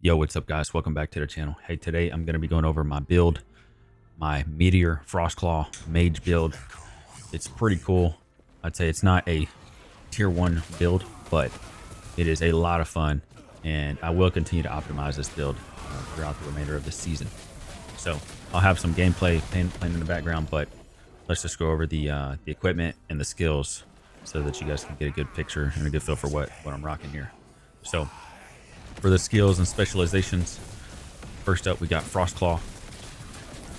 Yo, what's up guys? Welcome back to the channel. Hey, today I'm going to be going over my build, my Meteor Frost Claw Mage build. It's pretty cool. I'd say it's not a tier 1 build, but it is a lot of fun, and I will continue to optimize this build throughout the remainder of the season. So I'll have some gameplay playing in the background, but let's just go over the equipment and the skills so that you guys can get a good picture and a good feel for what I'm rocking here. So for the skills and specializations, first up we got Frost Claw.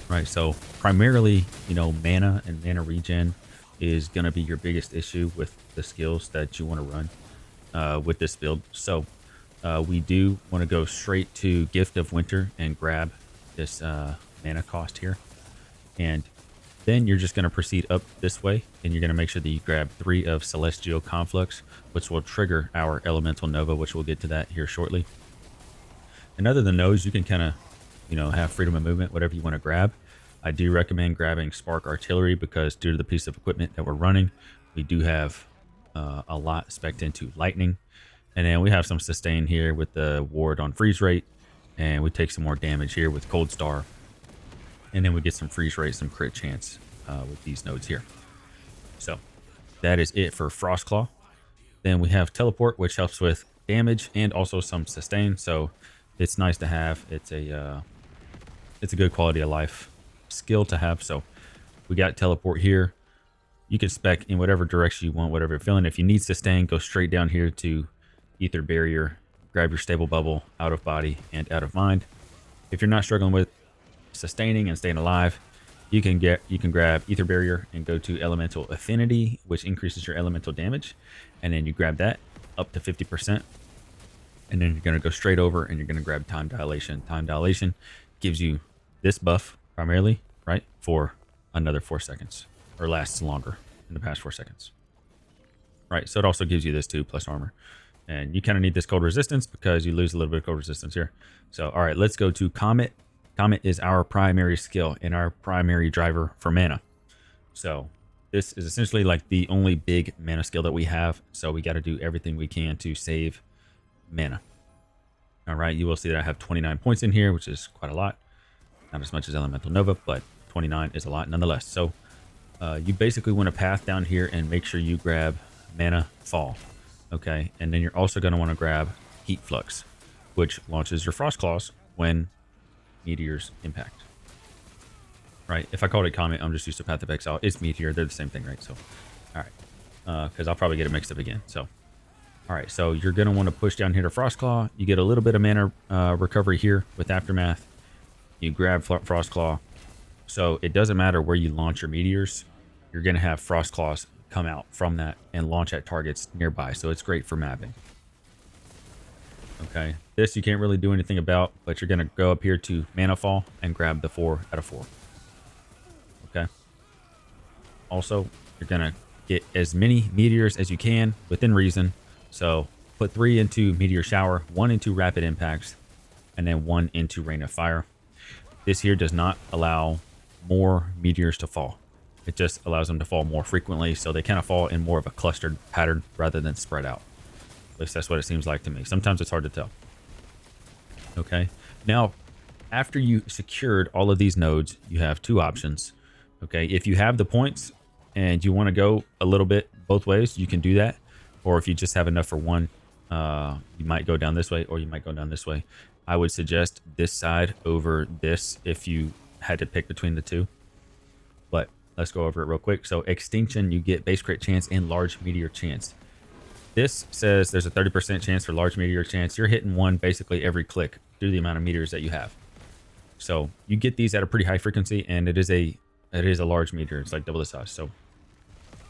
Right, so primarily, mana and mana regen is going to be your biggest issue with the skills that you want to run with this build. So we do want to go straight to Gift of Winter and grab this mana cost here, and then you're just going to proceed up this way, and you're going to make sure that you grab 3 of Celestial Conflux, which will trigger our Elemental Nova, which we'll get to that here shortly. And other than those, you can kind of, have freedom of movement, whatever you want to grab. I do recommend grabbing Spark Artillery because due to the piece of equipment that we're running, we do have a lot spec'd into Lightning. And then we have some sustain here with the ward on freeze rate, and we take some more damage here with Cold Star. And then we get some freeze rate, some crit chance with these nodes here. So that is it for Frost Claw. Then we have Teleport, which helps with damage and also some sustain. So it's nice to have. It's a good quality of life skill to have. So we got Teleport here. You can spec in whatever direction you want, whatever you're feeling. If you need sustain, go straight down here to Ether Barrier, grab your Stable Bubble, Out of Body, and Out of Mind. If you're not struggling with sustaining and staying alive, you can grab Ether Barrier and go to Elemental Affinity, which increases your elemental damage, and then you grab that up to 50%, and then you're going to go straight over and you're going to grab Time Dilation. Time Dilation gives you this buff primarily, right, for another 4 seconds, or lasts longer in the past 4 seconds, right? So it also gives you this too, plus armor, and you kind of need this cold resistance because you lose a little bit of cold resistance here. So all right, let's go to Comet. Comet is our primary skill and our primary driver for mana. So this is essentially like the only big mana skill that we have. So we got to do everything we can to save mana. All right, you will see that I have 29 points in here, which is quite a lot. Not as much as Elemental Nova, but 29 is a lot nonetheless. So you basically want to path down here and make sure you grab Mana Fall. Okay, and then you're also going to want to grab Heat Flux, which launches your Frost Claws when Meteors impact. Right, if I called it Comet, I'm just used to Path of Exile. It's Meteor, they're the same thing, right? So all right, because I'll probably get it mixed up again. So all right, so you're going to want to push down here to Frost Claw. You get a little bit of mana recovery here with Aftermath. You grab Frost Claw. So it doesn't matter where you launch your meteors, you're going to have Frost Claws come out from that and launch at targets nearby. So it's great for mapping. Okay, this you can't really do anything about, but you're going to go up here to Mana Fall and grab the 4 out of 4. Okay. Also, you're going to get as many meteors as you can within reason. So put 3 into Meteor Shower, 1 into Rapid Impacts, and then 1 into Rain of Fire. This here does not allow more meteors to fall. It just allows them to fall more frequently, so they kind of fall in more of a clustered pattern rather than spread out. At least that's what it seems like to me. Sometimes it's hard to tell. Okay, now after you secured all of these nodes, you have 2 options. Okay, if you have the points and you want to go a little bit both ways, you can do that. Or if you just have enough for one, you might go down this way or you might go down this way. I would suggest this side over this if you had to pick between the 2. But let's go over it real quick. So Extinction, you get base crit chance and large meteor chance. This says there's a 30% chance for large meteor chance. You're hitting 1 basically every click due to the amount of meteors that you have. So you get these at a pretty high frequency, and it is a large meteor. It's like double the size. So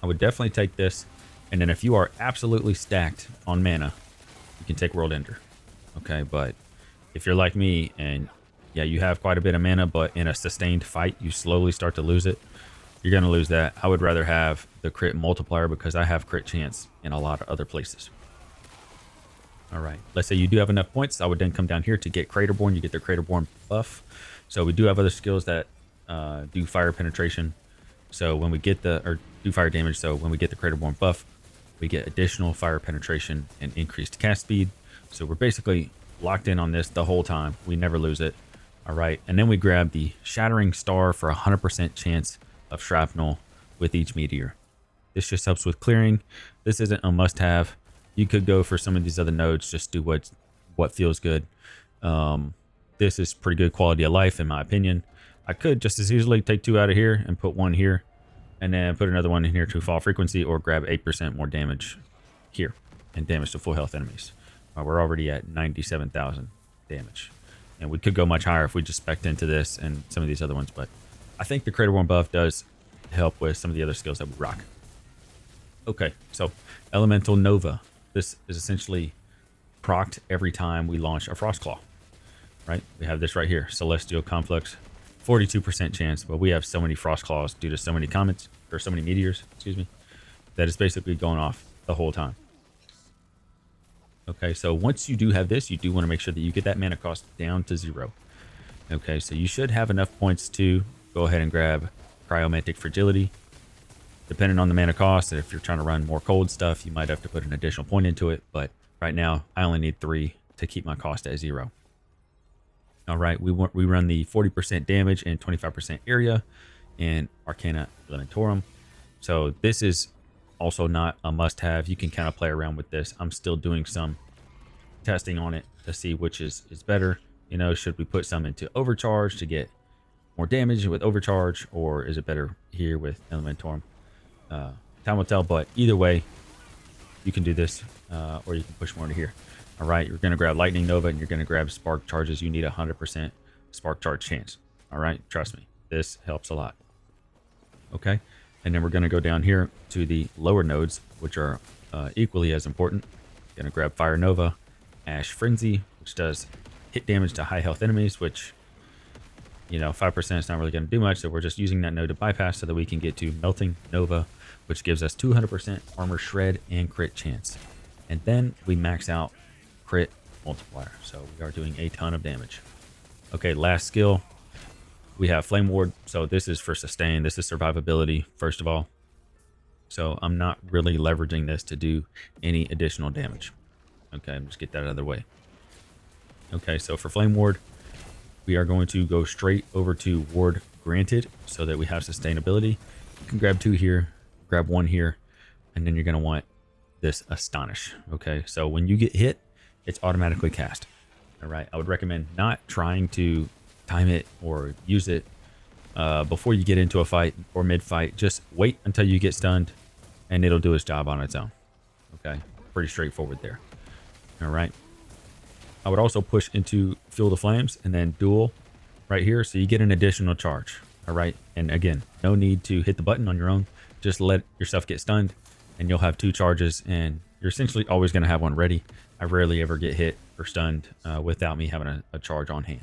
I would definitely take this. And then if you are absolutely stacked on mana, you can take World Ender. Okay, but if you're like me and yeah, you have quite a bit of mana, but in a sustained fight, you slowly start to lose it, you're going to lose that. I would rather have the crit multiplier because I have crit chance in a lot of other places. All right, let's say you do have enough points. I would then come down here to get Craterborn. You get the Craterborn buff. So we do have other skills that do fire penetration. So when we get or do fire damage. So when we get the Craterborn buff, we get additional fire penetration and increased cast speed. So we're basically locked in on this the whole time. We never lose it. All right. And then we grab the Shattering Star for 100% chance of shrapnel with each meteor. This just helps with clearing. This isn't a must-have. You could go for some of these other nodes. Just do what feels good. This is pretty good quality of life, in my opinion. I could just as easily take 2 out of here and put 1 here, and then put another one in here to fall frequency, or grab 8% more damage here and damage to full health enemies. We're already at 97,000 damage, and we could go much higher if we just spec'd into this and some of these other ones. But I think the Crater Worm buff does help with some of the other skills that we rock. Okay, so Elemental Nova. This is essentially procced every time we launch a Frost Claw, right? We have this right here, Celestial Conflux, 42% chance, but we have so many Frost Claws due to so many comets, or so many meteors, excuse me, that it's basically going off the whole time. Okay, so once you do have this, you do want to make sure that you get that mana cost down to 0. Okay, so you should have enough points to go ahead and grab Cryomantic Fragility. Depending on the mana cost, if you're trying to run more cold stuff, you might have to put an additional point into it. But right now, I only need 3 to keep my cost at 0. All right, we run the 40% damage and 25% area in Arcana Elementorum. So this is also not a must-have. You can kind of play around with this. I'm still doing some testing on it to see which is better. You know, should we put some into Overcharge to get more damage with Overcharge, or is it better here with Elementorum? Time will tell, but either way, you can do this, or you can push more into here. All right, you're going to grab Lightning Nova, and you're going to grab Spark Charges. You need 100% Spark Charge chance. All right, trust me, this helps a lot. Okay, and then we're going to go down here to the lower nodes, which are equally as important. Going to grab Fire Nova, Ash Frenzy, which does hit damage to high health enemies, which, you know, 5% is not really going to do much, so we're just using that node to bypass so that we can get to Melting Nova, which gives us 200% armor shred and crit chance. And then we max out crit multiplier, so we are doing a ton of damage. Okay, last skill, we have Flame Ward. So this is for sustain. This is survivability, first of all. So I'm not really leveraging this to do any additional damage. Okay, just get that out of the way. Okay, so for Flame Ward, we are going to go straight over to Ward Granted so that we have sustainability. You can grab 2 here, grab 1 here, and then you're going to want this Astonish. Okay, so when you get hit, it's automatically cast. All right, I would recommend not trying to time it or use it before you get into a fight or mid-fight. Just wait until you get stunned, and it'll do its job on its own. Okay, pretty straightforward there. All right. I would also push into Fuel the Flames and then Duel right here, so you get an additional charge. All right, and again, no need to hit the button on your own. Just let yourself get stunned, and you'll have 2 charges, and you're essentially always going to have one ready. I rarely ever get hit or stunned without me having a charge on hand.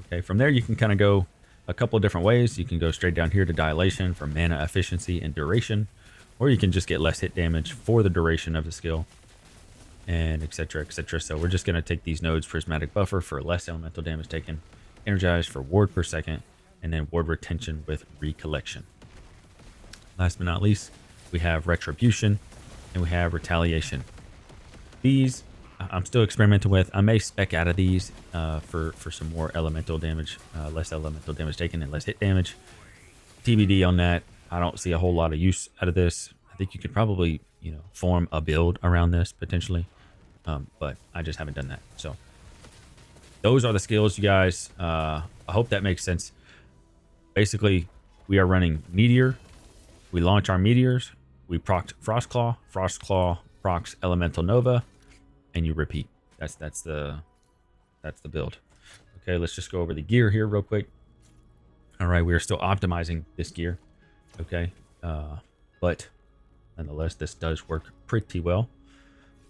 Okay, from there you can kind of go a couple of different ways. You can go straight down here to Dilation for mana efficiency and duration, or you can just get less hit damage for the duration of the skill, and etc, etc. So we're just going to take these nodes: Prismatic Buffer for less elemental damage taken, Energize for ward per second, and then ward retention with Recollection. Last but not least, we have Retribution and we have Retaliation. These I'm still experimenting with. I may spec out of these for some more elemental damage, less elemental damage taken and less hit damage. TBD on that. I don't see a whole lot of use out of this. I think you could probably, you know, form a build around this potentially, but I just haven't done that. So those are the skills, you guys. I hope that makes sense. Basically, we are running Meteor. We launch our meteors. We procced Frost Claw. Frost Claw procs Elemental Nova, and you repeat. That's the build. Okay, let's just go over the gear here real quick. All right, we are still optimizing this gear. Okay, but nonetheless, this does work pretty well.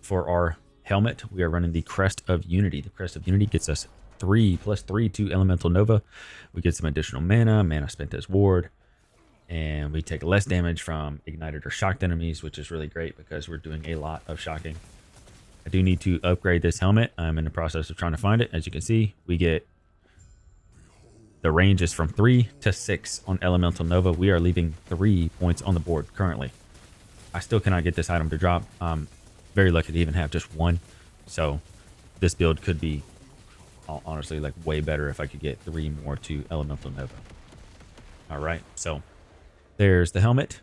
For our helmet, we are running the Crest of Unity. The Crest of Unity gets us 3 + 3 to Elemental Nova. We get some additional mana spent as ward, and we take less damage from ignited or shocked enemies, which is really great because we're doing a lot of shocking. I do need to upgrade this helmet. I'm in the process of trying to find it. As you can see, we get the range is from 3 to 6 on Elemental Nova. We are leaving 3 points on the board currently. I still cannot get this item to drop. I'm very lucky to even have just 1. So this build could be honestly like way better if I could get 3 more to Elemental Nova. All right, so there's the helmet.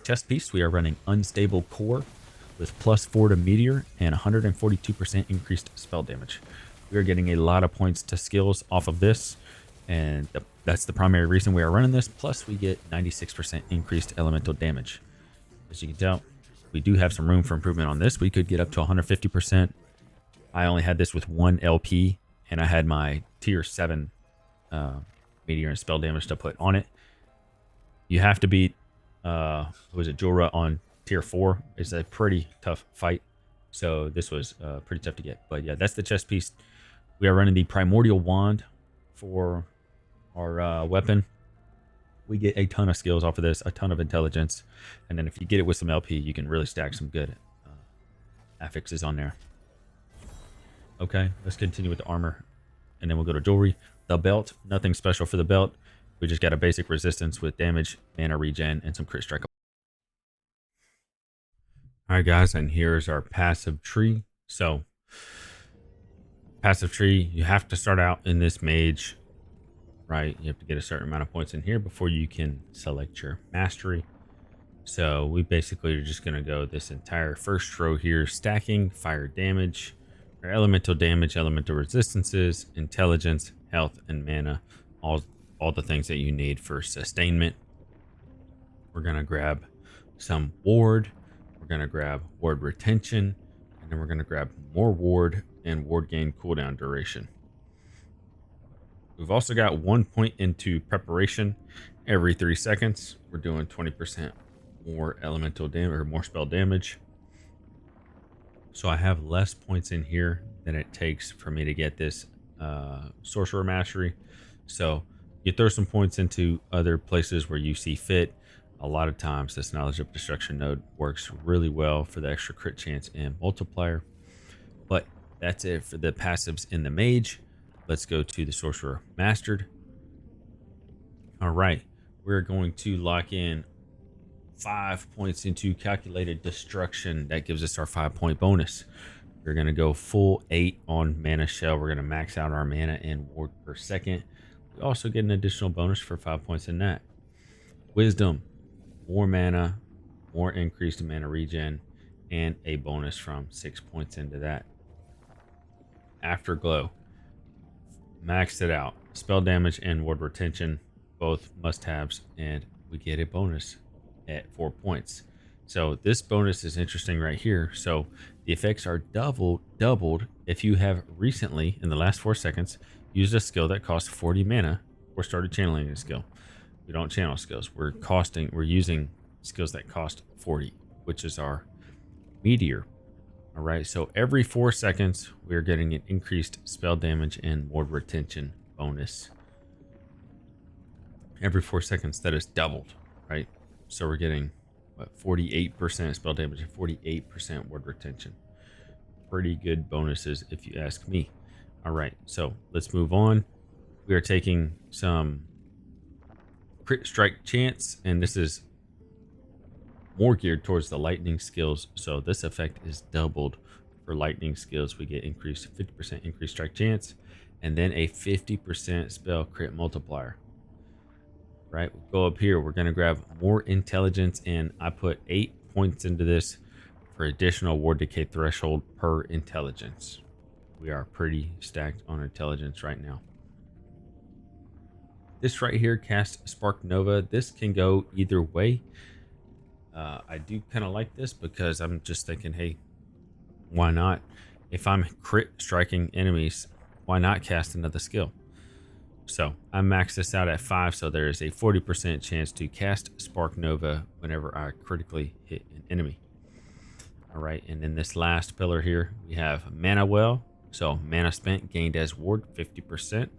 Chest piece, we are running Unstable Core with +4 to Meteor and 142% increased spell damage. We are getting a lot of points to skills off of this, and that's the primary reason we are running this. Plus, we get 96% increased elemental damage. As you can tell, we do have some room for improvement on this. We could get up to 150%. I only had this with 1 LP, and I had my tier 7 Meteor and spell damage to put on it. You have to beat was it Jorah on tier 4. It's a pretty tough fight, so this was pretty tough to get. But yeah, that's the chest piece. We are running the Primordial Wand for our weapon. We get a ton of skills off of this, a ton of intelligence, and then if you get it with some LP, you can really stack some good affixes on there. Okay, let's continue with the armor, and then we'll go to jewelry. The belt, nothing special for the belt. We just got a basic resistance with damage, mana regen, and some crit strike. All right, guys, and here's our passive tree. So, passive tree, you have to start out in this mage, right? You have to get a certain amount of points in here before you can select your mastery. So, we basically are just going to go this entire first row here, stacking fire damage, or elemental damage, elemental resistances, intelligence, health, and mana. All the things that you need for sustainment. We're going to grab some ward. We're going to grab ward retention. And then we're going to grab more ward and ward gain cooldown duration. We've also got 1 point into preparation every 3 seconds. We're doing 20% more elemental damage or more spell damage. So I have less points in here than it takes for me to get this sorcerer mastery. So you throw some points into other places where you see fit. A lot of times this knowledge of destruction node works really well for the extra crit chance and multiplier. But that's it for the passives in the mage. Let's go to the sorcerer mastered. All right, we're going to lock in 5 points into calculated destruction. That gives us our 5-point bonus. We're going to go full 8 on mana shell. We're going to max out our mana and ward per second. We also get an additional bonus for 5 points in that. Wisdom, more mana, more increased mana regen, and a bonus from 6 points into that. Afterglow, maxed it out. Spell damage and ward retention, both must-haves, and we get a bonus at 4 points. So this bonus is interesting right here. So the effects are doubled if you have recently, in the last 4 seconds, used a skill that costs 40 mana or started channeling a skill. We don't channel skills. We're using skills that cost 40, which is our Meteor. All right, so every 4 seconds, we are getting an increased spell damage and ward retention bonus. Every 4 seconds, that is doubled, right? So we're getting, what, 48% spell damage and 48% ward retention. Pretty good bonuses, if you ask me. All right, so let's move on. We are taking some crit strike chance, and this is more geared towards the lightning skills. So this effect is doubled for lightning skills. We get increased 50% increased strike chance, and then a 50% spell crit multiplier. Right, we'll go up here. We're going to grab more intelligence, and I put 8 points into this for additional ward decay threshold per intelligence. We are pretty stacked on intelligence right now. This right here, cast Spark Nova. This can go either way. I do kind of like this because I'm just thinking, hey, why not? If I'm crit striking enemies, why not cast another skill? So I maxed this out at 5, so there is a 40% chance to cast Spark Nova whenever I critically hit an enemy. All right, and then this last pillar here, we have Mana Well. So mana spent gained as ward 50%.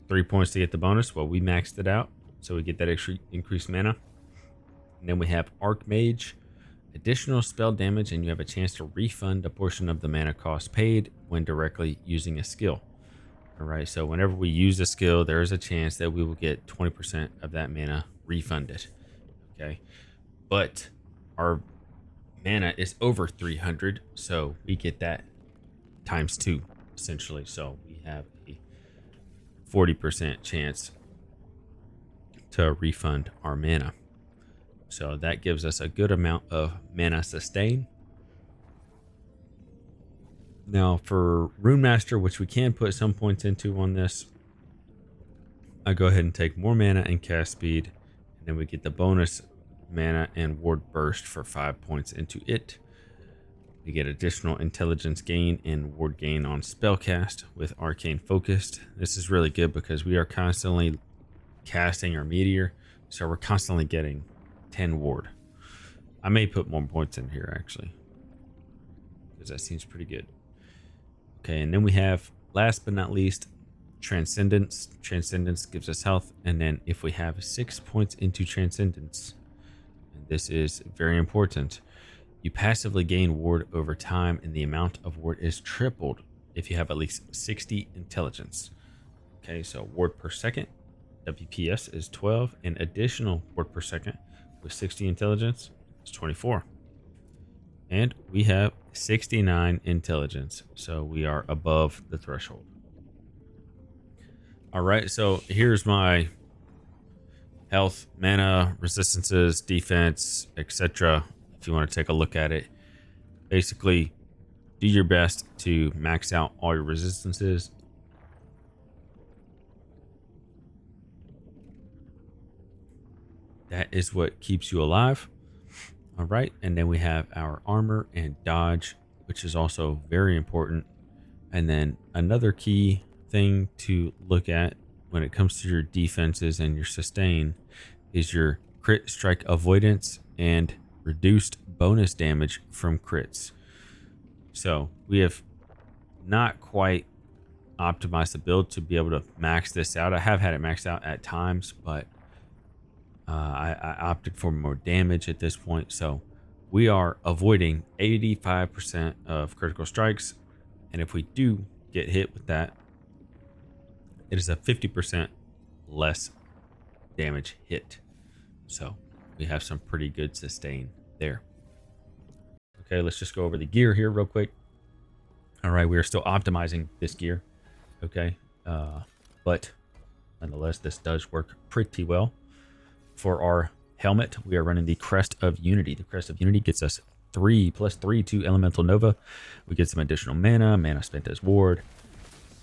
3 points to get the bonus. Well, we maxed it out, so we get that extra increased mana. And then we have Archmage, additional spell damage, and you have a chance to refund a portion of the mana cost paid when directly using a skill. All right, so whenever we use a skill, there is a chance that we will get 20% of that mana refunded. Okay, but our mana is over 300, so we get that times 2, essentially. So we have a 40% chance to refund our mana. So that gives us a good amount of mana sustain. Now for Rune Master, which we can put some points into on this, I go ahead and take more mana and cast speed, and then we get the bonus mana and ward burst for 5 points into it. We get additional intelligence gain and ward gain on spellcast with arcane focused. This is really good because we are constantly casting our meteor, so we're constantly getting 10 ward. I may put more points in here actually, because that seems pretty good. Okay, and then we have, last but not least, Transcendence. Transcendence gives us health, and then if we have 6 points into Transcendence, and this is very important, you passively gain ward over time, and the amount of ward is tripled if you have at least 60 intelligence. Okay, so ward per second, WPS is 12, and additional ward per second with 60 intelligence is 24. And we have 69 intelligence, so we are above the threshold. All right, so here's my health, mana, resistances, defense, etc. If you want to take a look at it, basically do your best to max out all your resistances. That is what keeps you alive. All right, and then we have our armor and dodge, which is also very important. And then another key thing to look at when it comes to your defenses and your sustain is your crit strike avoidance and reduced bonus damage from crits. So we have not quite optimized the build to be able to max this out. I have had it maxed out at times, but I opted for more damage at this point. So we are avoiding 85% of critical strikes, and if we do get hit with that, it is a 50% less damage hit. So we have some pretty good sustain there. Okay, let's just go over the gear here real quick. All right, we are still optimizing this gear. Okay, but nonetheless, this does work pretty well. For our helmet, we are running the Crest of Unity. The Crest of Unity gets us 3 + 3 to Elemental Nova. We get some additional mana spent as ward,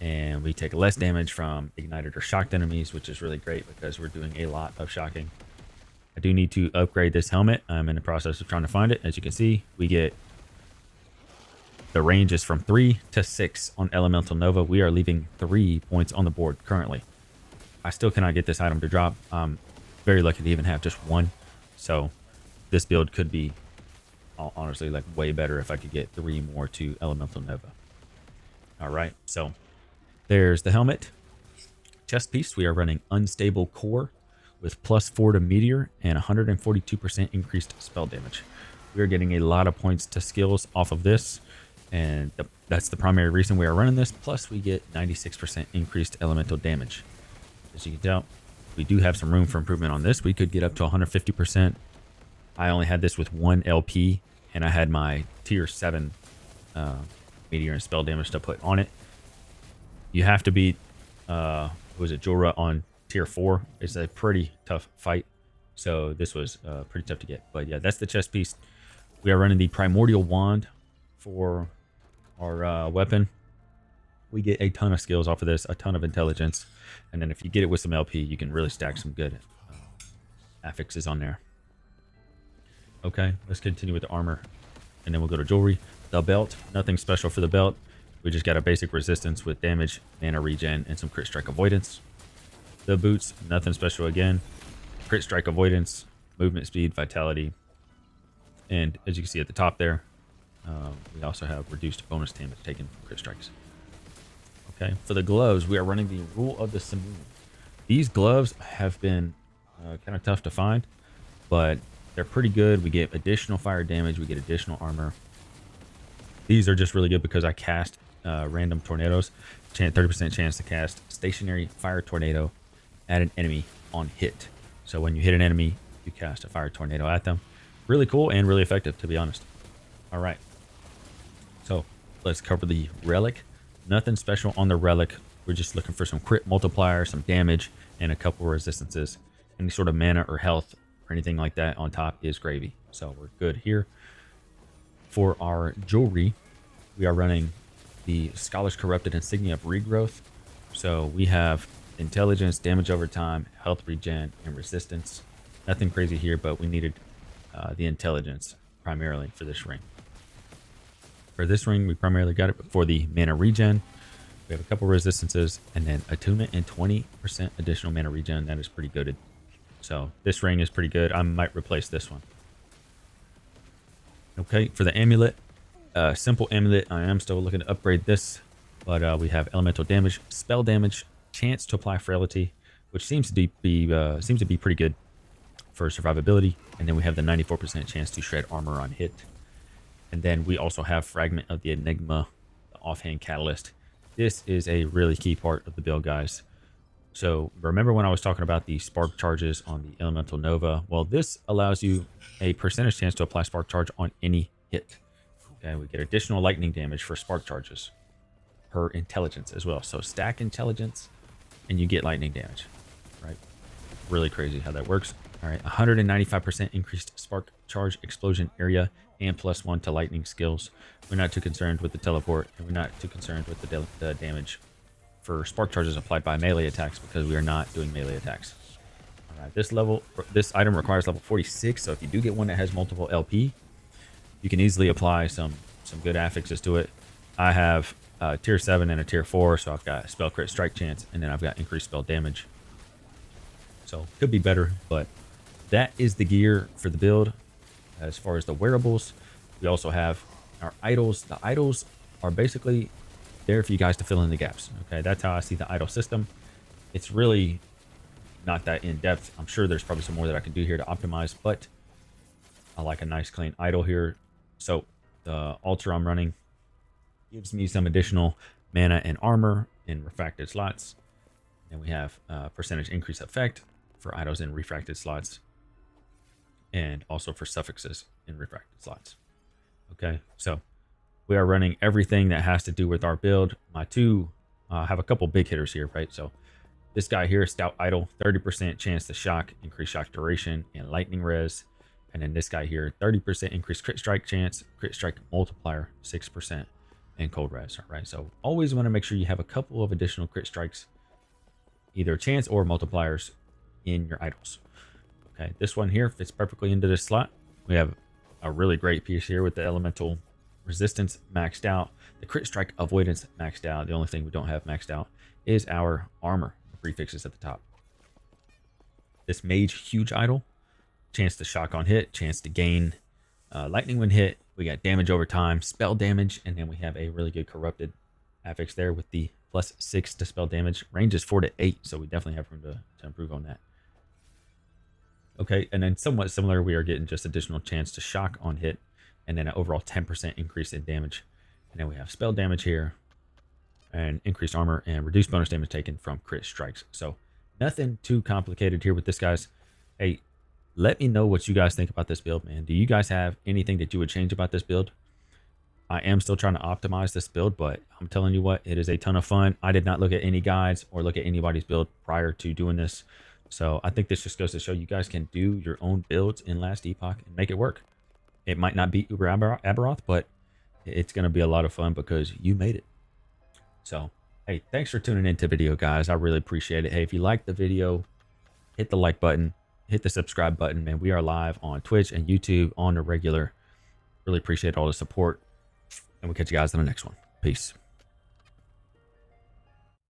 and we take less damage from ignited or shocked enemies, which is really great because we're doing a lot of shocking. I do need to upgrade this helmet. I'm in the process of trying to find it. As you can see, we get the range is from 3 to 6 on Elemental Nova. We are leaving 3 points on the board currently. I still cannot get this item to drop. Very lucky to even have just 1, so this build could be honestly like way better if I could get 3 more to Elemental Nova. All right, so there's the helmet. Chest piece, we are running Unstable Core with +4 to Meteor and 142% increased spell damage. We are getting a lot of points to skills off of this, and that's the primary reason we are running this. Plus we get 96% increased elemental damage. As you can tell, we do have some room for improvement on this. We could get up to 150%. I only had this with 1 LP, and I had my tier 7 meteor and spell damage to put on it. You have to beat was it Jorah on tier 4. It's a pretty tough fight, so this was pretty tough to get. But yeah, that's the chest piece. We are running the Primordial Wand for our weapon. We get a ton of skills off of this, a ton of intelligence, and then if you get it with some LP, you can really stack some good affixes on there. Okay, let's continue with the armor, and then we'll go to jewelry. The belt, nothing special for the belt. We just got a basic resistance with damage, mana regen, and some crit strike avoidance. The boots, nothing special again. Crit strike avoidance, movement speed, vitality, and as you can see at the top there, we also have reduced bonus damage taken from crit strikes. Okay, for the gloves, we are running the Rule of the Simoon. These gloves have been kind of tough to find, but they're pretty good. We get additional fire damage. We get additional armor. These are just really good because I cast random tornadoes. 30% chance to cast stationary fire tornado at an enemy on hit. So when you hit an enemy, you cast a fire tornado at them. Really cool and really effective, to be honest. All right. So let's cover the relic. Nothing special on the relic. We're just looking for some crit multiplier, some damage, and a couple resistances. Any sort of mana or health or anything like that on top is gravy. So we're good here. For our jewelry, we are running the Scholar's Corrupted Insignia of Regrowth. So we have intelligence, damage over time, health regen, and resistance. Nothing crazy here, but we needed the intelligence primarily for this ring. For this ring, we primarily got it for the mana regen. We have a couple resistances, and then attunement and 20% additional mana regen. That is pretty good. So this ring is pretty good. I might replace this one. Okay, for the amulet, simple amulet. I am still looking to upgrade this, but we have elemental damage, spell damage, chance to apply frailty, which seems to be pretty good for survivability. And then we have the 94% chance to shred armor on hit. And then we also have Fragment of the Enigma, the offhand catalyst. This is a really key part of the build, guys. So remember when I was talking about the spark charges on the Elemental Nova? Well, this allows you a percentage chance to apply spark charge on any hit. Okay, we get additional lightning damage for spark charges per intelligence as well. So stack intelligence and you get lightning damage, right? Really crazy how that works. All right, 195% increased spark charge explosion area and +1 to lightning skills. We're not too concerned with the teleport, and we're not too concerned with the damage for spark charges applied by melee attacks because we are not doing melee attacks. All right, this item requires level 46, so if you do get one that has multiple LP, you can easily apply some good affixes to it. I have tier 7 and a tier 4, so I've got spell crit strike chance, and then I've got increased spell damage. So could be better, but that is the gear for the build. As far as the wearables, we also have our idols. The idols are basically there for you guys to fill in the gaps. Okay, that's how I see the idol system. It's really not that in depth. I'm sure there's probably some more that I can do here to optimize, but I like a nice clean idol here. So the altar I'm running gives me some additional mana and armor in refracted slots. And we have percentage increase effect for idols in refracted slots, and also for suffixes in refracted slots. Okay, so we are running everything that has to do with our build. My two have a couple big hitters here, right? So this guy here, Stout Idol, 30% chance to shock, increase shock duration, and lightning res. And then this guy here, 30% increased crit strike chance, crit strike multiplier, 6%, and cold res. All right, so always want to make sure you have a couple of additional crit strikes, either chance or multipliers, in your idols. Okay, this one here fits perfectly into this slot. We have a really great piece here with the elemental resistance maxed out, the crit strike avoidance maxed out. The only thing we don't have maxed out is our armor prefixes at the top. This mage huge idol, chance to shock on hit, chance to gain lightning when hit. We got damage over time, spell damage, and then we have a really good corrupted affix there with the +6 to spell damage. Range is 4 to 8, so we definitely have room to improve on that. Okay, and then somewhat similar, we are getting just additional chance to shock on hit, and then an overall 10% increase in damage. And then we have spell damage here, and increased armor, and reduced bonus damage taken from crit strikes. So nothing too complicated here with this, guys. Hey, let me know what you guys think about this build, man. Do you guys have anything that you would change about this build? I am still trying to optimize this build, but I'm telling you what, it is a ton of fun. I did not look at any guides or look at anybody's build prior to doing this. So I think this just goes to show you guys can do your own builds in Last Epoch and make it work. It might not be Uber Aberoth, but it's going to be a lot of fun because you made it. So, hey, thanks for tuning into the video, guys. I really appreciate it. Hey, if you liked the video, hit the like button, hit the subscribe button, man. We are live on Twitch and YouTube on the regular. Really appreciate all the support. And we'll catch you guys in the next one. Peace.